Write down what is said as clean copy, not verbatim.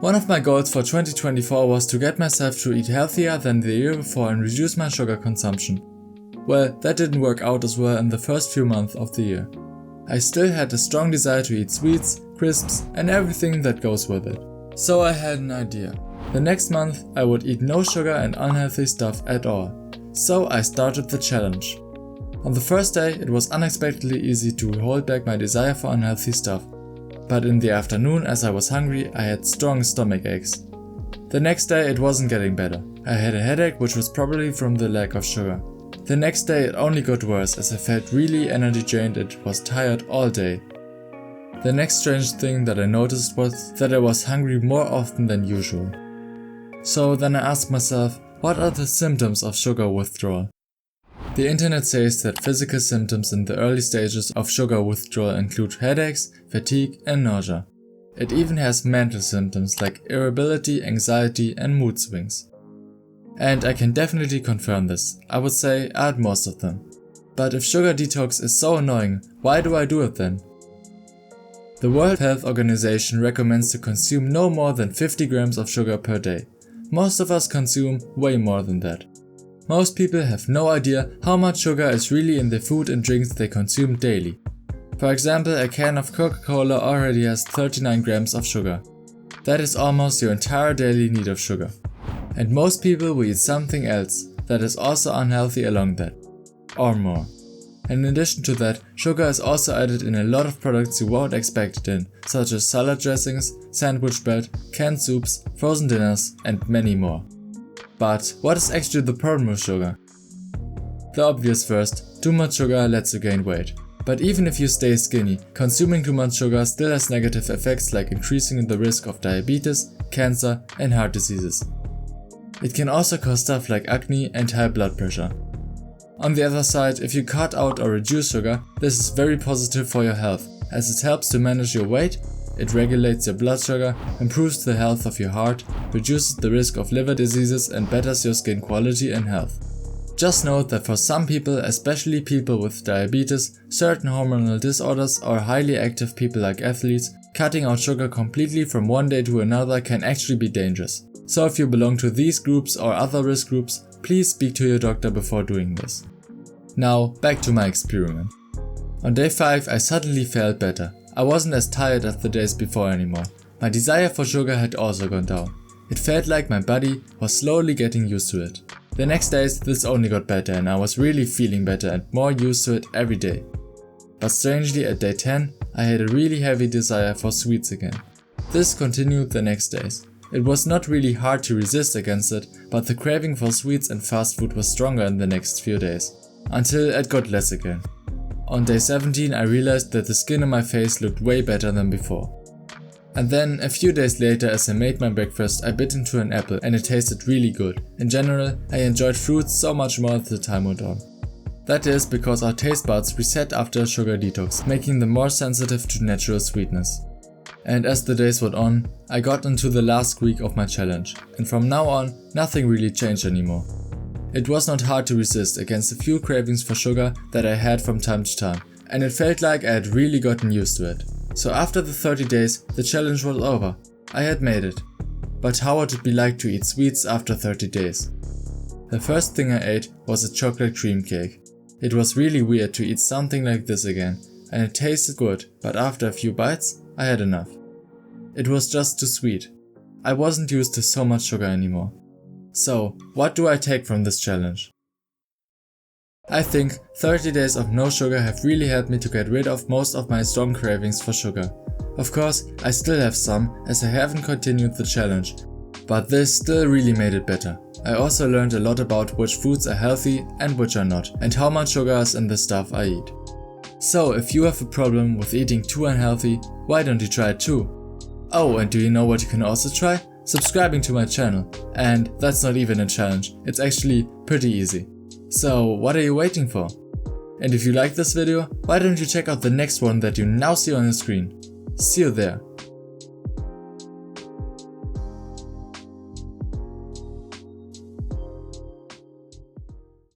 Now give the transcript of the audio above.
One of my goals for 2024 was to get myself to eat healthier than the year before and reduce my sugar consumption. Well, that didn't work out as well in the first few months of the year. I still had a strong desire to eat sweets, crisps and everything that goes with it. So I had an idea. The next month I would eat no sugar and unhealthy stuff at all. So I started the challenge. On the first day it was unexpectedly easy to hold back my desire for unhealthy stuff. But in the afternoon, as I was hungry, I had strong stomach aches. The next day it wasn't getting better. I had a headache, which was probably from the lack of sugar. The next day it only got worse as I felt really energy drained and was tired all day. The next strange thing that I noticed was that I was hungry more often than usual. So then I asked myself, what are the symptoms of sugar withdrawal? The internet says that physical symptoms in the early stages of sugar withdrawal include headaches, fatigue and nausea. It even has mental symptoms like irritability, anxiety and mood swings. And I can definitely confirm this. I would say I had most of them. But if sugar detox is so annoying, why do I do it then? The World Health Organization recommends to consume no more than 50 grams of sugar per day. Most of us consume way more than that. Most people have no idea how much sugar is really in the food and drinks they consume daily. For example, a can of Coca-Cola already has 39 grams of sugar. That is almost your entire daily need of sugar. And most people will eat something else that is also unhealthy along that, or more. And in addition to that, sugar is also added in a lot of products you won't expect it in, such as salad dressings, sandwich bread, canned soups, frozen dinners and many more. But what is actually the problem with sugar? The obvious first, too much sugar lets you gain weight. But even if you stay skinny, consuming too much sugar still has negative effects like increasing the risk of diabetes, cancer and heart diseases. It can also cause stuff like acne and high blood pressure. On the other side, if you cut out or reduce sugar, this is very positive for your health, as it helps to manage your weight, it regulates your blood sugar, improves the health of your heart, reduces the risk of liver diseases and betters your skin quality and health. Just note that for some people, especially people with diabetes, certain hormonal disorders or highly active people like athletes, cutting out sugar completely from one day to another can actually be dangerous. So if you belong to these groups or other risk groups, please speak to your doctor before doing this. Now back to my experiment. On day 5 I suddenly felt better. I wasn't as tired as the days before anymore. My desire for sugar had also gone down. It felt like my body was slowly getting used to it. The next days this only got better and I was really feeling better and more used to it every day. But strangely at day 10 I had a really heavy desire for sweets again. This continued the next days. It was not really hard to resist against it, but the craving for sweets and fast food was stronger in the next few days, until it got less again. On day 17 I realized that the skin on my face looked way better than before. And then a few days later, as I made my breakfast, I bit into an apple and it tasted really good. In general, I enjoyed fruits so much more as the time went on. That is because our taste buds reset after a sugar detox, making them more sensitive to natural sweetness. And as the days went on, I got into the last week of my challenge, and from now on, nothing really changed anymore. It was not hard to resist against the few cravings for sugar that I had from time to time, and it felt like I had really gotten used to it. So after the 30 days, the challenge was over. I had made it. But how would it be like to eat sweets after 30 days? The first thing I ate was a chocolate cream cake. It was really weird to eat something like this again, and it tasted good, but after a few bites, I had enough. It was just too sweet. I wasn't used to so much sugar anymore. So, what do I take from this challenge? I think 30 days of no sugar have really helped me to get rid of most of my strong cravings for sugar. Of course, I still have some, as I haven't continued the challenge, but this still really made it better. I also learned a lot about which foods are healthy and which are not, and how much sugar is in the stuff I eat. So if you have a problem with eating too unhealthy, why don't you try it too? Oh, and do you know what you can also try? Subscribing to my channel. And that's not even a challenge, it's actually pretty easy. So what are you waiting for? And if you like this video, why don't you check out the next one that you now see on the screen? See you there.